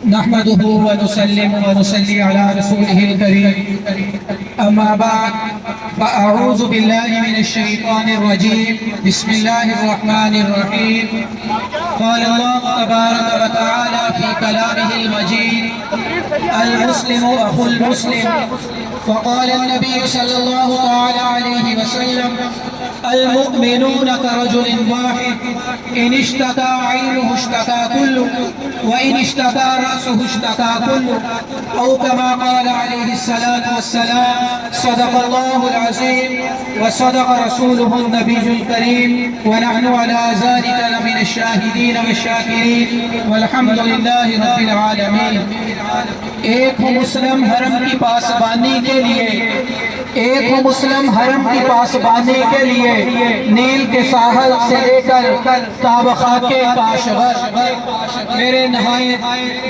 نحمده ونسلم ونصلي على رسوله الكريم اما بعد فاعوذ بالله من الشيطان الرجيم بسم الله الرحمن الرحيم قال الله تبارك وتعالى في كلامه المجيد المسلم اخو المسلم وقال النبي صلى الله تعالى عليه وسلم المؤمنون كرجل واحد ان اشتكى عينه اشتكى كله وان اشتكى رأسه اشتكى كله او كما قال عليه الصلاة والسلام صدق الله العظيم وصدق رسوله النبي الكريم ونحن على ذلك لمن الشاهدين والشاكرين والحمد لله رب العالمين۔ ایک ہو مسلم حرم کی پاسبانی کے لیے، ایک ہو مسلم حرم کی پاسبانی کے لیے نیل کے ساحل سے لے کر تابخا کے کاشغر میرے نہایت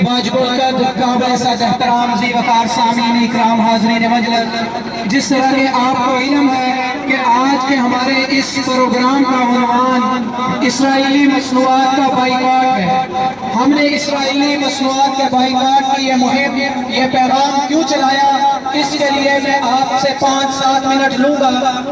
واجب القدر کعبہ صد احترام ذی وقار سامعین اکرام حاضرین مجلس، جس طرح کہ آپ کو علم ہے کہ آج کے ہمارے اس پروگرام کا عنوان اسرائیلی مصنوعات کا بائیکاٹ ہے۔ ہم نے اسرائیلی مصنوعات کے بائیکاٹ کی یہ مہم، یہ پیغام کیوں چلایا، اس کے لیے میں آپ سے 5-7 منٹ لوں گا۔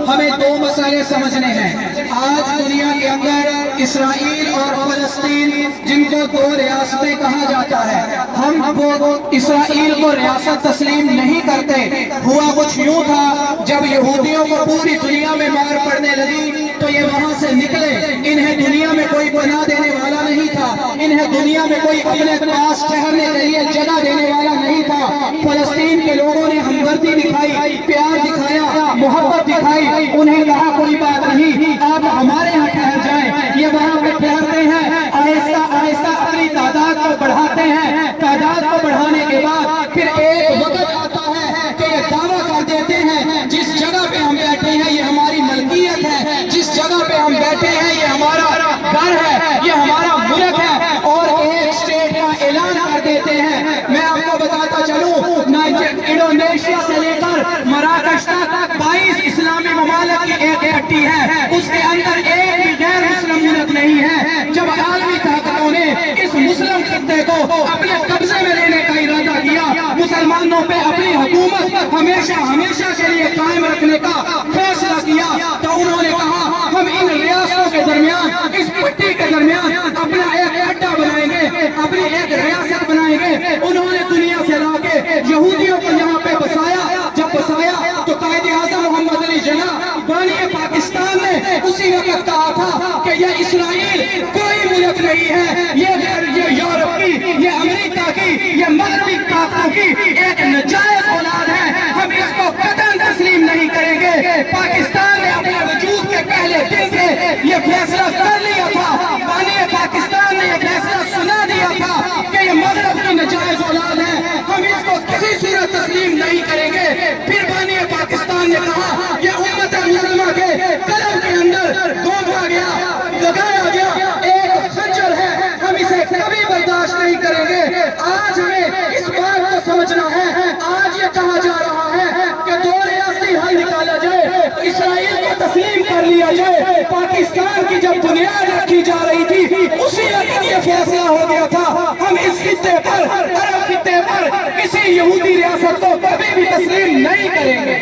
ہمیں دو مسئلے سمجھنے ہیں۔ آج دنیا کے اندر اسرائیل اور فلسطین، جن کو دو ریاستیں کہا جاتا ہے، ہم وہ اسرائیل کو ریاست تسلیم نہیں کرتے۔ ہوا کچھ یوں تھا، جب یہودیوں کو پوری دنیا میں مار پڑنے لگی تو یہ وہاں سے نکلے۔ انہیں دنیا میں کوئی پناہ دینے والا نہیں تھا، انہیں دنیا میں کوئی اپنے پاس ٹھہرنے کے لیے جگہ دینے والا نہیں تھا۔ فلسطین کے لوگوں نے ہمدردی دکھائی، پیار دکھایا، محبت دکھائی، انہیں کہا کوئی بات نہیں، آپ ہمارے یہاں ٹھہر جائیں۔ یہ وہاں پہ ٹھہرتے ہیں، آہستہ آہستہ اپنی تعداد کو بڑھاتے ہیں۔ تعداد کو بڑھانے کے بعد پھر ایک وقت آتا ہے کہ یہ دعویٰ کر دیتے ہیں جس جگہ پہ ہم بیٹھے ہیں یہ ہماری ملکیت ہے، جس جگہ پہ ہم بیٹھے ہیں یہ ہمارا گھر ہے، یہ ہمارا ملک ہے، اور ایک اسٹیٹ کا اعلان کر دیتے ہیں۔ میں آپ کو بتاتا چلوں، انڈونیشیا سے لے کر مراکش تک 22 اسلامی ممالک کی ایک پٹی ہے، اس کے اندر ایک بھی غیر مسلم ملک نہیں ہے۔ جب عالمی طاقتوں نے اس مسلم خطے کو اپنے قبضے میں لینے کا ارادہ کیا، مسلمانوں پہ اپنی حکومت ہمیشہ ہمیشہ کے لیے قائم رکھنے کا فیصلہ کیا، تو انہوں نے کہا ہم ان ریاستوں کے درمیان، اس پٹی کے درمیان اپنا ایک اڈا بنائیں گے، اپنی ایک ریاست بنائیں گے۔ انہوں نے دنیا سے لا کے یہودیوں کو یہاں پہ بسایا۔ جب بسایا تو قائد اعظم محمد علی جناح بانی پاکستان نے اسی وقت کہا تھا کہ یہ اسرائیل کوئی ملک نہیں ہے، یہ یورپ کی، یہ امریکہ کی، یہ مغربی طاقتوں کی ایک ناجائز اولاد ہے، ہم اس کو قطعاً تسلیم نہیں کریں گے۔ پاکستان نے اپنے وجود کے پہلے دن سے یہ فیصلہ کر لیا تھا، بانی پاکستان نے یہ فیصلہ سنا دیا تھا کہ یہ مغرب کی ناجائز اولاد ہے، ہم اس کو کسی صورت تسلیم نہیں کریں گے۔ پھر بانی پاکستان نے کہا یہ امت مسلمہ کے قلب کے اندر گھونپا گیا، لگایا گیا ایک خنجر ہے، ہم اسے کبھی برداشت نہیں کریں گے۔ آج ہمیں اس بات کو سمجھنا ہے، آج یہ کہا جا رہا ہے کہ دو ریاستی حل نکالا جائے، اسرائیل کو تسلیم کر لیا جائے۔ پاکستان کی جب بنیاد رکھی جا رہی تھی اسی وقت یہ فیصلہ ہو گیا تھا ہم اس خطے پر، عرب خطے پر کسی یہودی ریاست کو کبھی بھی تسلیم نہیں کریں گے۔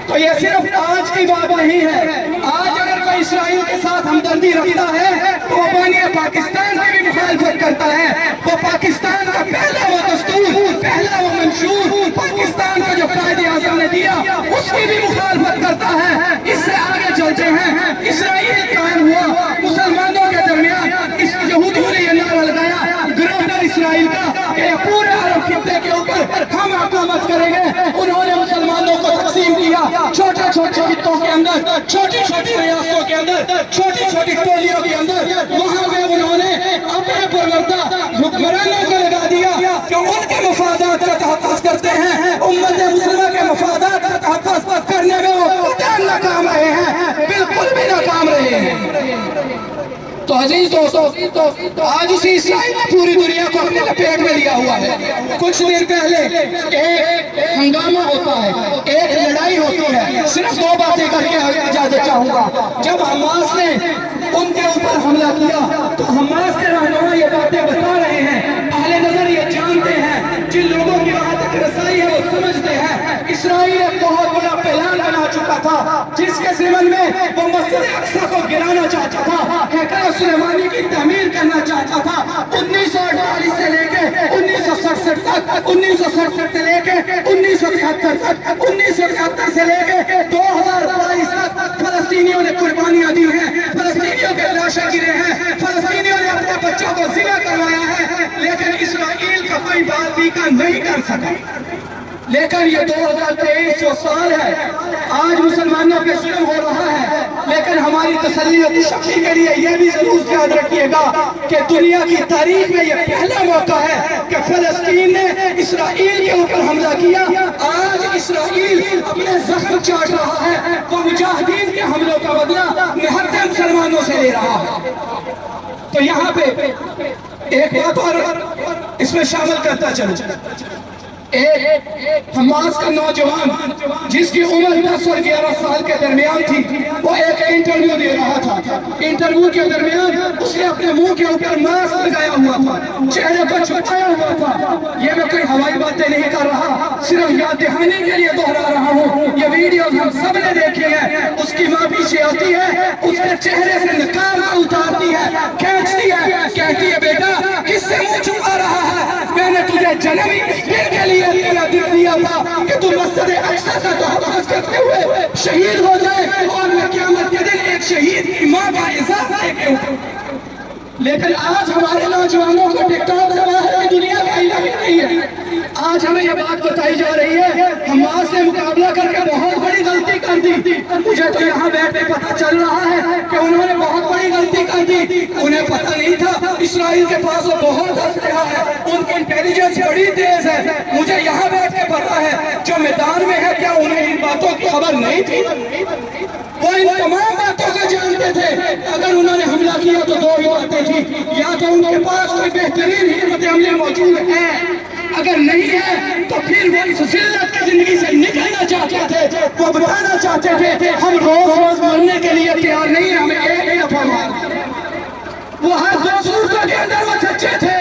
تو یہ صرف آج کی بات نہیں ہے، آج اگر کوئی اسرائیل کے ساتھ ہمدردی رکھتا ہے تو وہ بانی پاکستان کی بھی مخالفت کرتا ہے۔ وہ پاکستان کا پہلا وہ دستور، پہلا وہ منشور پاکستان کا جو قائد اعظم نے دیا اس کی بھی مخالفت کرتا ہے۔ اس سے آگے چلتے ہیں، اسرائیل قائم ہوا، مسلمانوں کے درمیان اس یہودیوں نے یہ نعرہ لگایا گریٹر اسرائیل کا کہ پورے عرب خطے کے اوپر ہم حکومت کریں گے۔ انہوں نے مسلمانوں کو تقسیم کیا چھوٹے چھوٹے خطوں کے اندر، چھوٹی چھوٹی ریاستوں کے اندر، چھوٹی چھوٹی ٹولیوں کے اندر۔ وہاں پہ انہوں نے اپنے پروردہ حکمرانوں کو لگا دیا کہ ان کے مفادات کا تحفظ کرتے ہیں، امت مسلمہ کے مفادات کا تحفظ کرنے میں وہ قطعاً ناکام رہے ہیں، بالکل بھی ناکام رہے ہیں۔ تو عزیز دوستو، آج اسی اسرائیل نے پوری دنیا کو اپنے لپیٹ میں لیا ہوا ہے۔ کچھ دن پہلے ایک ہنگامہ ہوتا ہے، ایک لڑائی ہوتی ہے۔ صرف دو باتیں کر کے اجازت چاہوں گا۔ جب حماس نے ان کے اوپر حملہ کیا تو حماس کے رہنما یہ باتیں بتا رہے ہیں، اہل نظر یہ ضمن میں وہ مسجد اقصی کو گرانا چاہتا تھا، ہیکل سلیمانی کی تعمیر کرنا چاہتا تھا۔ 1948 سے لے کے 1967 تک، 1967 سے لے کے 1977 تک، 1977 سے لے کے 2022 تک فلسطینیوں نے قربانیاں دی ہیں، فلسطینیوں کے لاشیں گرے ہیں، فلسطینیوں نے اپنے بچوں کو ذبح کروایا ہے، لیکن اسرائیل کا کوئی بات بھی کا نہیں کر سکا۔ لیکن یہ 2023 سال ہے، آج مسلمانوں پہ ظلم ہو رہا ہے، لیکن ہماری تسلی و تشفی کے لیے یہ بھی ضرور یاد رکھیے گا کہ دنیا کی تاریخ میں یہ پہلا موقع ہے کہ فلسطین نے اسرائیل کے اوپر حملہ کیا۔ آج اسرائیل اپنے زخم چاٹ رہا ہے، وہ مجاہدین کے حملوں کا بدلہ نہتے مسلمانوں سے لے رہا ہے۔ تو یہاں پہ ایک بات اور اس میں شامل کرتا چلو، ایک حماس کا نوجوان جس کی عمر 10 اور 11 سال کے درمیان تھی، وہ ایک انٹرویو دے رہا تھا۔ انٹرویو کے درمیان اس نے اپنے منہ کے اوپر ماسک لگایا ہوا تھا، چہرے کو چھپایا ہوا تھا۔ یہ میں کوئی ہوائی باتیں نہیں کر رہا، صرف یاد دہانی کے لیے دہرا رہا ہوں۔ یہ ویڈیوز ہم سب نے دیکھی ہے۔ اس کی ماں پیچھے آتی ہے، اس کے چہرے سے نقاب اتارتی ہے، کھینچتی ہے، کہتی ہے بیٹا کس سے منہ چھپا رہا ہے؟ میں نے تجھے جنم ہی اس دن کے لیے تیرا دل دیا تھا کہ تو مسجد اقصی کا تحفظ کرتے ہوئے شہید ہو جائے، اور میں قیامت کے دن ایک شہید کی ماں کا اعزاز دے کے اٹھوں۔ لیکن آج ہمارے نوجوانوں کو ٹک ٹاک سے باہر کی دنیا کا علم نہیں ہے۔ آج ہمیں یہ بات بتائی جا رہی ہے حماس سے مقابلہ کر کے بہت بڑی غلطی کر دی۔ مجھے تو یہاں بیٹھ کے پتہ چل رہا ہے کہ انہوں نے بہت بڑی غلطی کر دی۔ انہیں پتہ نہیں تھا اسرائیل کے پاس وہ بہت اسلحہ ہے، ان کی انٹیلیجنس بڑی تیز ہے۔ مجھے یہاں بیٹھ کے پتہ ہے جو میدان میں ہے، کیا انہیں ان باتوں کی خبر نہیں تھی؟ وہ ان تمام باتوں کو جانتے تھے۔ اگر انہوں نے حملہ کیا تو دو ہی باتیں تھی، یا تو ان کے پاس کوئی بہترین حکمت عملی موجود ہے، اگر نہیں ہے تو پھر وہ اس ذلت کی زندگی سے نکلنا چاہتے تھے۔ وہ بتانا چاہتے تھے ہم روز روز مرنے کے لیے تیار نہیں ہیں، ہمیں ایک ہی دفعہ مارنا۔ وہ ہر دو صورتوں کے اندر وہ سچے تھے،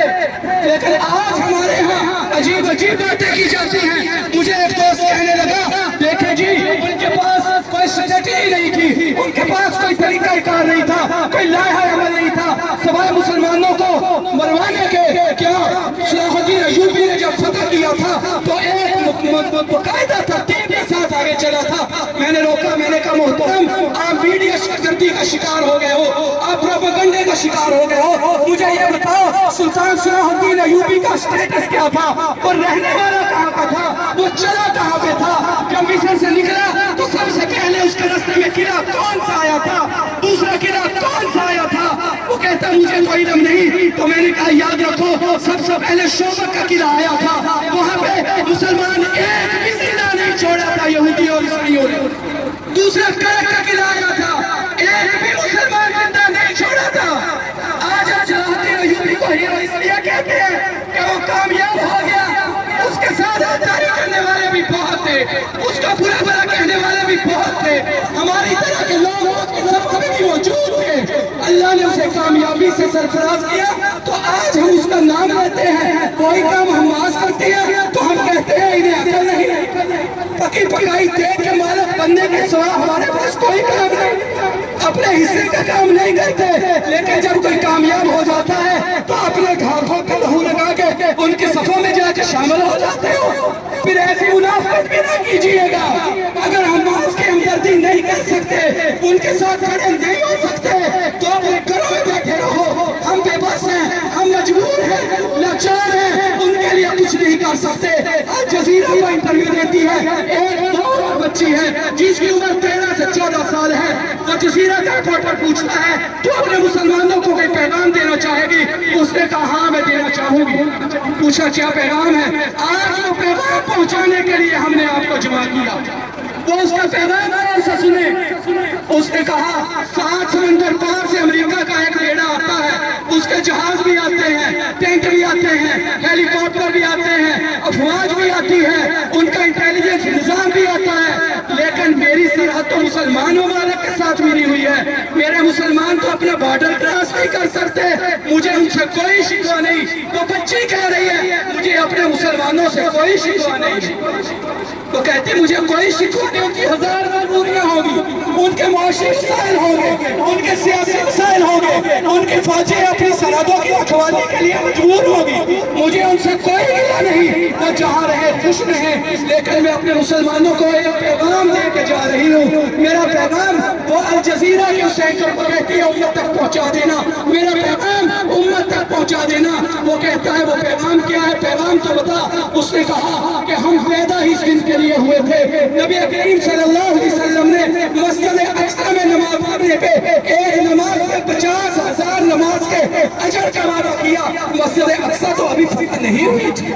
لیکن آج ہمارے ہاں عجیب عجیب باتیں کی جاتی ہیں۔ مجھے ایک دوست کہنے لگا دیکھیں جی ان کے پاس کوئی اسٹریٹجی نہیں تھی، ان کے پاس کوئی طریقہ کار نہیں تھا، کوئی لائحہ عمل نہیں تھا، سوائے مسلمانوں کو مروانے کے۔ کیا صلاح الدین ایوبی نے جب فتح کیا تھا تو ایک باقاعدہ ترتیب کے ساتھ آگے چلا تھا۔ میں نے روکا، میں نے کہا محترم آپ میڈیا شکردی کا شکار ہو گئے ہو، آپ پروپیگنڈے کا شکار ہو گئے ہو، مجھے یہ بتاؤ سلطان صلاح الدین ایوبی کا سٹیٹس کیا تھا؟ وہ رہنے والا کہاں کا تھا؟ وہ چلا کہاں پہ تھا؟ جب مصر سے نکلا تو سب سے پہلے اس کے راستے میں قلعہ کون سا آیا تھا؟ دوسرا قلعہ کون سا آیا تھا؟ وہ کہتا مجھے تو علم نہیں۔ تو میں نے کہا یاد رکھو سب سے پہلے شوبک کا قلعہ آیا تھا، وہاں پہ مسلمان ایک بھی زندہ نہیں چھوڑا تھا یہودی اور عیسائیوں نے۔ دوسرا کرک کا قلعہ آیا تھا، ایک بھی مسلمان زندہ نہیں چھوڑا تھا۔ آج ہم صلاح الدین ایوبی کو ہیرو اس لیے کہتے ہیں کہ وہ کامیاب ہو گیا، اس کے ساتھ غداری کرنے والے بھی بہت تھے، اس کا برا بھلا کہنے والے بھی بہت تھے، ہماری طرح کے لوگ اس کے سب بھی موجود تھے۔ اللہ نے اسے کامیابی سے سرفراز کیا تو آج ہم اس کا نام لیتے ہیں۔ کوئی کام حماس کرتی ہے تو ہم کہتے ہیں انہیں عقل نہیں، پکی پکائی دیکھ کے مالک بننے کے سوا ہمارے پاس کوئی کام نہیں، اپنے حصے کا کام نہیں کرتے۔ لیکن جب کوئی کامیاب ہو جاتا ہے تو اپنے ہاتھوں پہ لہو لگا کے ان کے صفوں میں جا کے شامل ہو جاتے ہو۔ پھر ایسی منافقت بھی نہ کیجیے گا۔ اگر ہم حماس کی ہمدردی نہیں کر سکتے، ان کے ساتھ کھڑے نہیں ہو سکتے تو اپنے گھروں میں بیٹھے رہو۔ ہم بے بس ہیں، ہم مجبور ہیں، لاچار ہیں، ان کے لیے کچھ نہیں کر سکتے۔ الجزیرہ کو انٹرویو دیتی ہے ایک نوجوان بچی ہے جس کی عمر 13 سے 14 سال ہے، وہ جزیرہ کا رپورٹر پوچھتا ہے تو اپنے مسلمانوں کو کوئی پیغام دینا چاہے گی؟ اس نے کہا ہاں میں دینا چاہوں گی۔ پوچھا کیا پیغام ہے؟ آج وہ پیغام پہنچانے کے لیے ہم نے آپ کو جمع کیا۔ وہ اس کا پیغام اور سے سنے۔ اس نے کہا 7 سمندر پار سے امریکہ کا ایک بیڑا آتا ہے، اس کے جہاز بھی آتے ہیں، ٹینک بھی آتے ہیں، ہیلی کاپٹر بھی آتے ہیں، افواج بھی آتی ہے، ان کا انٹیلیجنس نظام بھی آتا ہے، لیکن میری سرحد تو مسلمانوں والے کے ساتھ ملی ہوئی ہے۔ میرے مسلمان تو اپنا بارڈر کراس نہیں کر سکتے، مجھے ان سے کوئی شکوہ نہیں۔ وہ بچی کہہ رہی ہے مجھے اپنے مسلمانوں سے کوئی شکوہ نہیں۔ وہ کہتے مجھے کوئی شکوہ نہیں، ان کی ہزار مجبوریاں ہوگی، ان کے معاشی مسائل ہوں گے، ان کے سیاسی مسائل ہوں گے، ان کی فوجیں اپنی سرحدوں کی رکھوالی کے لیے مجبور ہوگی، مجھے ان سے کوئی گلہ نہیں، وہ جہاں رہے خوش رہے، لیکن میں اپنے مسلمانوں کو ایک پیغام دے کے جا رہی ہوں۔ میرا پیغام وہ الجزیرہ کے اس اینکر کو کہتی ہے امت تک پہنچا دینا، میرا پیغام امت تک پہنچا دینا۔ وہ کہتا ہے وہ پیغام کیا ہے؟ پیغام تو بتا۔ اس نے کہا کہ ہم پیدا ہی اس دن کے لیے ہوئے تھے، نبی کریم صلی اللہ علیہ وسلم نے مسجد اقصی میں نماز پڑھنے پہ ایک نماز میں 50,000 نماز کے اجر کا وعدہ کیا۔ مسجد اقصی تو ابھی فتح نہیں ہوئی تھی،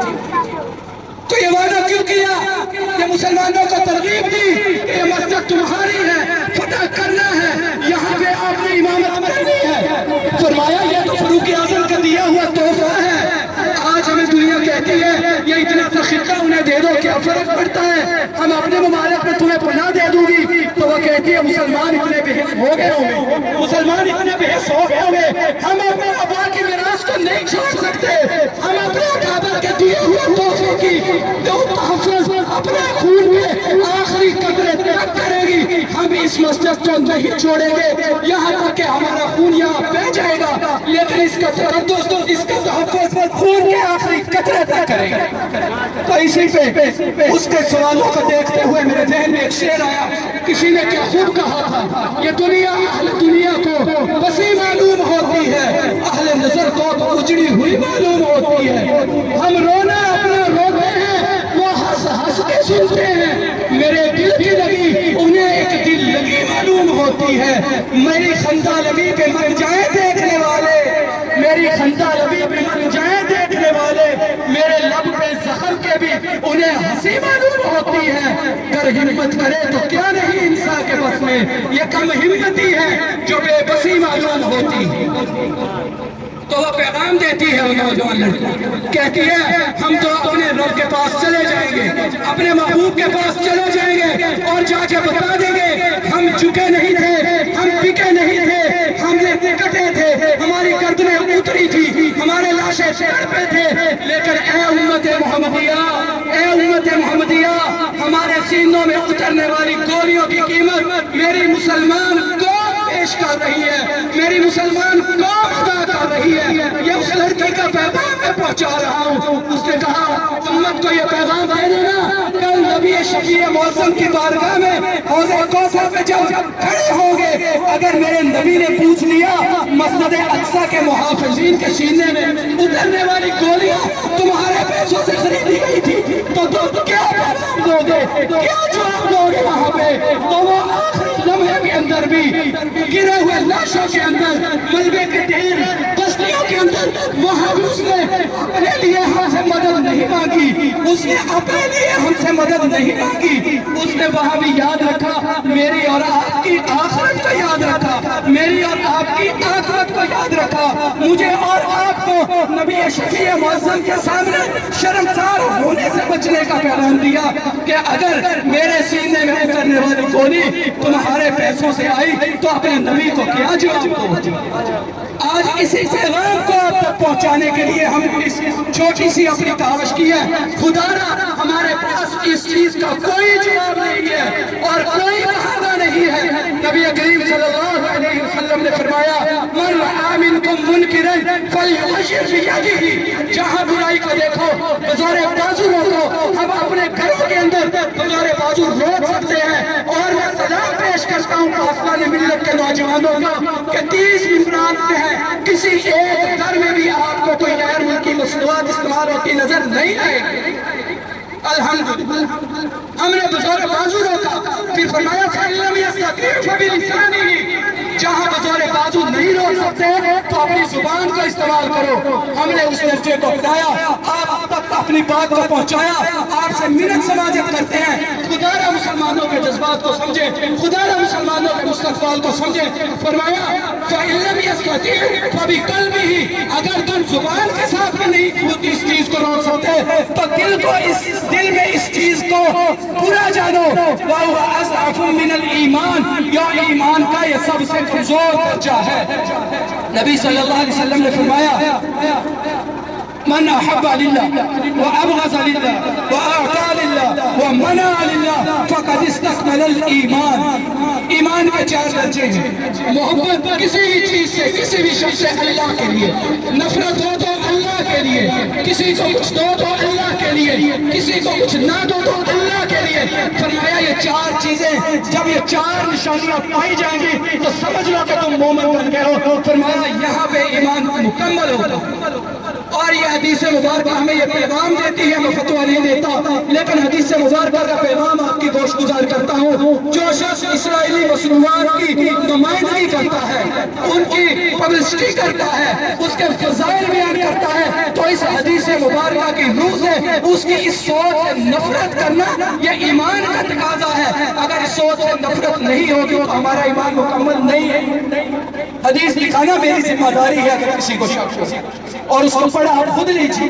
تو یہ وعدہ کیوں کیا؟ یہ مسلمانوں کو ترغیب دی کہ یہ مسجد تمہاری ہے، فتح کرنا ہے، یہاں پہ آپ نے امامت کرنی ہے۔ فرمایا یہ تو فاروق اعظم کا دیا ہوا تحفہ ہے۔ آج ہمیں دنیا کہتی ہے یہ اتنا سا خطہ انہیں دے دو، کیا فرق پڑتا ہے، ہم اپنے ممالک میں تمہیں پناہ دے دوں گی۔ تو وہ کہتی ہے مسلمان اتنے بحث ہو گئے ہوں گے، مسلمان اتنے بحث ہو گئے ہوں گے، ہم اپنے آبا کی میراث کو نہیں چھوڑ سکتے، ہم اپنے کعبہ کے دیے ہوئے تحفے کی تحفظ اپنے خون میں آخری قطرے تک کرے گی، ہم اس مسجد کو نہیں چھوڑیں گے یہاں تک کہ ہمارا خون یہاں بہ جائے گا، لیکن اس کا تقدس، اس کا تحفظ خون کے آخری قطرے تک کریں گے۔ تو اسی پہ اس کے سوالوں کو دیکھتے ہوئے میرے ذہن میں ایک شعر آیا، کسی نے کیا خوب کہا تھا، یہ دنیا اہل دنیا کو وسیع معلوم ہوتی ہے، اہل نظر کو اجڑی ہوئی معلوم ہوتی ہے، ہم رونا اپنا روتے ہیں، وہ ہنس ہنس کے سنتے ہیں، میرے دل کی لگی انہیں ایک دل لگی معلوم ہوتی ہے، میری خندہ لبی پہ مر جائیں دیکھنے والے، میری خندہ لبی پہ مر جائیں دیکھنے والے، میرے لب پہ زخم کے بھی انہیں ہنسی معلوم ہوتی ہے، گر ہمت کرے تو کیا نہیں انسان کے بس میں، یہ کم ہمتی ہے جو بے بسی معلوم ہوتی ہے۔ تو وہ پیغام دیتی ہے وہ نوجوان لڑکی، کہتی ہے ہم تو اپنے رب کے پاس چلے جائیں گے، اپنے محبوب کے پاس چلے جائیں گے اور جا کے بتا دیں گے ہم جھکے نہیں تھے، ہم بکے نہیں تھے، ہم نے کٹے تھے، ہماری گردنیں اتری تھی، ہمارے لاشیں سر پہ تھے، لیکن اے امت محمدیہ، اے امت محمدیہ، ہمارے سینوں میں اترنے والی گولیوں کی قیمت میری مسلمان قوم پیش کر رہی ہے، میری مسلمان قوم ادا کر رہی ہے، یہ اس لڑکی کا پیغام میں پہنچا رہا ہوں۔ اس نے کہا امت کو یہ پیغام دے دینا، کل نبی شفیع معظم کی بارگاہ میں حوض کوثر پہ جب کھڑے ہوں گے، اگر میرے نبی نے پوچھ لیا مسجد اقصی کے محافظین کے سینے میں اترنے والی گولیاں تمہارے پیسوں سے خریدی گئی تھی تو تم کیا پیغام دو گے، کیا جواب دو گے وہاں پہ؟ تو وہ آخری لمحے کے اندر بھی گرے ہوئے لاشوں کے اندر، ملبے کے ڈھیر، بستیوں کے اندر، وہاں اس نے اپنے لیے ہم سے مدد نہیں مانگی، اس نے اپنے لیے ہم سے مدد نہیں مانگی، اس نے وہاں بھی یاد رکھا میری اور آپ کی آخرت کو یاد رکھا، میری اور آپ کی آخرت کو یاد رکھا، مجھے اور آپ کو نبی شفیع معظم کے سامنے شرمسار ہونے سے بچنے کا پیغام دیا کہ اگر میرے سینے میں اترنے والی گولی تمہارے پیسوں سے آئی تو اپنے نبی کو کیا جواب دو؟ آج اسی پیغام کو آپ تک پہنچانے کے لیے ہم اس چھوٹی سی اپنی کاوش کی ہے، خدا را ہمارے پاس اس چیز کا کوئی جواب نہیں ہے اور کوئی بہانہ نہیں ہے۔ نبی کریم صلی اللہ علیہ وسلم نے فرمایا من رأى منکم منکرا فلیغیر بیدہ، جہاں برائی کو دیکھو بزور بازو روکو، ہم اپنے گھروں کے اندر بزور بازو روک سکتے ہیں، اور میں سلام پیش کرتا ہوں پاسبان ملت کے نوجوانوں کا کہ 30 ممبران پہ ہیں، کسی ایک گھر میں بھی آپ کو کوئی غیر ملکی مصنوعات استعمال ہوتی نظر نہیں آئے گی۔ الحمدللہ ہم نے بزور بازو روکا، پھر فرمایا فَإِلَّمْ يَسْتَطِعْ فَبِلِسَانِهِ، جہاں بزور بازو نہیں روک سکتے تو اپنی زبان کو استعمال کرو۔ ہم نے اس درجے کو بتایا، آپ تک اپنی بات کو پہنچایا، آپ سے منت سماجت کرتے ہیں، خدا را مسلمانوں کے جذبات کو سمجھے، خدا را مسلمانوں کے مستقبل کو سمجھے۔ فرمایا فَإِلَّمْ يَسْتَطِعْ فَبِقَلْبِهِ، اگر تم زبان کے ساتھ بھی نہیں خود اس چیز کو روک سکتے تو دل میں اس چیز کو پورا جانو، وَهُوَ أَضْعَفُ مِنَ الْإِيمَانِ، یہ ایمان کا یہ سب سے کمزور درجہ ہے۔ نبی صلی اللہ علیہ وسلم نے فرمایا من احب للہ وابغض للہ واعطى للہ ومنع قد استكمل الایمان، ایمان کے 4 درجے ہیں۔ محبت کسی بھی چیز سے، کسی بھی شخص سے اللہ کے لیے، نفرت ہو تو اللہ کے لیے، کسی کو کچھ دو تو اللہ کے لیے، کسی کو کچھ نہ دو تو اللہ کے لیے۔ فرمایا یہ 4 چیزیں جب یہ 4 نشانیاں پائی جائیں گی تو سمجھ لو کہ تم مومن بن گئے ہو۔ فرمایا یہاں پہ ایمان مکمل ہوگا۔ اور یہ حدیث مبارکہ ہمیں یہ پیغام دیتی ہے، میں فتویٰ نہیں دیتا لیکن حدیث مبارکہ کا پیغام آپ کی گوش گزار کرتا ہوں۔ جو شخص اسرائیلی مصنوعات کی نمائندگی کرتا ہے، ان کی پبلسٹی کرتا ہے، اس کے فضائل بیان کرتا ہے، تو اس حدیث مبارکہ کی روح سے اس کی اس سوچ سے نفرت کرنا یہ ایمان کا تقاضا ہے۔ اگر اس سوچ سے نفرت نہیں ہوگی تو ہمارا ایمان مکمل نہیں ہے۔ حدیث دکھانا میری ذمہ داری ہے اگر کسی کو شک ہو، اور اس کو پڑھا آپ خود لیجیے۔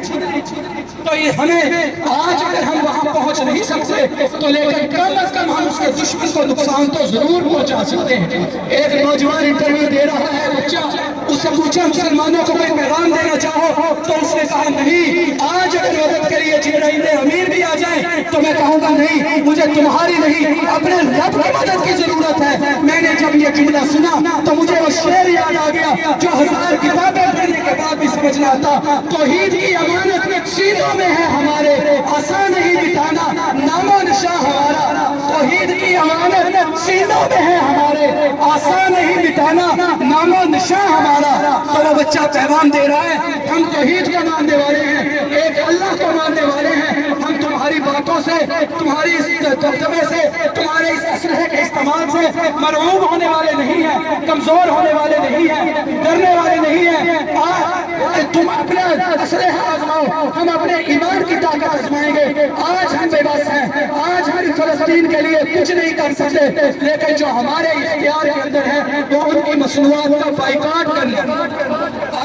تو یہ ہمیں آج اگر ہم وہاں پہنچ نہیں سکتے تو لیکن کم از کم ہم اس کے دشمن کو نقصان تو ضرور پہنچا سکتے ہیں۔ ایک نوجوان انٹرویو دے رہا ہے بچہ، اس سے پوچھا مسلمانوں کو کوئی پیغام دینا چاہو تو اس نے کہا نہیں، آج اگر مدد کے لیے جبرائیل امیر بھی آ جائیں تو میں کہوں گا نہیں، مجھے تمہاری نہیں اپنے رب کی مدد کی ضرورت ہے۔ میں نے جب یہ جملہ سنا تو مجھے وہ شعر یاد آ گیا جو 1000 کتابیں پڑھنے کے بعد بھی سمجھنا آتا۔ توحید کی امانت سینوں میں ہے ہمارے، آسان نہیں بٹھانا نام و نشاں ہمارا۔ توحید کی امانت سینوں میں ہے ہمارے، آسان نہیں بٹھانا نام و نشاں ہمارا۔ تو وہ بچہ پیغام دے رہا ہے ہم توحید کے ماننے والے ہیں، ایک اللہ کو ماننے والے ہیں، ہم تمہاری باتوں سے، تمہاری اس ترجمے سے، تمہارے اس اسلحے کے استعمال سے مرعوب ہونے والے نہیں ہیں، کمزور ہونے والے نہیں ہیں، ڈرنے والے نہیں ہیں۔ تم اپنے اسلحہ آزماؤ، ہم اپنے ایمان کی طاقت آزمائیں گے۔ آج ہم بے بس ہیں، آج ہم فلسطین کے لیے کچھ نہیں کر سکتے، لیکن جو ہمارے اختیار کے اندر ہے وہ ان کی مصنوعات کا بائیکاٹ کر لیں۔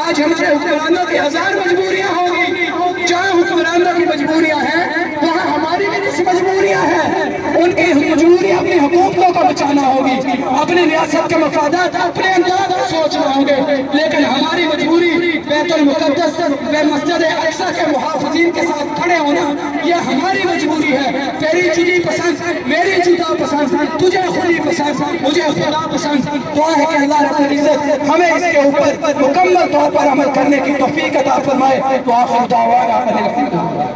آج ہمارے حکمرانوں کی 1000 مجبوریاں ہوں گی، جہاں حکمرانوں کی مجبوریاں ہیں وہاں ہماری بھی کچھ مجبوریاں ہیں۔ ان کی مجبوری اپنی حکومتوں کو بچانا ہوگی، اپنی ریاست کے مفادات اپنے انداز میں سوچنا ہوں گے، لیکن ہماری مجبوری بیت المقدس و مسجد اقصی کے محافظین کے ساتھ کھڑے ہونا یہ ہماری مجبوری ہے۔ تیری جدی پسند، میری جدا پسند، تجھے خودی پسند، مجھے خدا پسند۔ دعا ہے کہ اللہ رب العزت ہمیں اس کے اوپر مکمل طور پر عمل کرنے کی توفیق عطا فرمائے۔ وآخر دعوانا ان الحمد للہ۔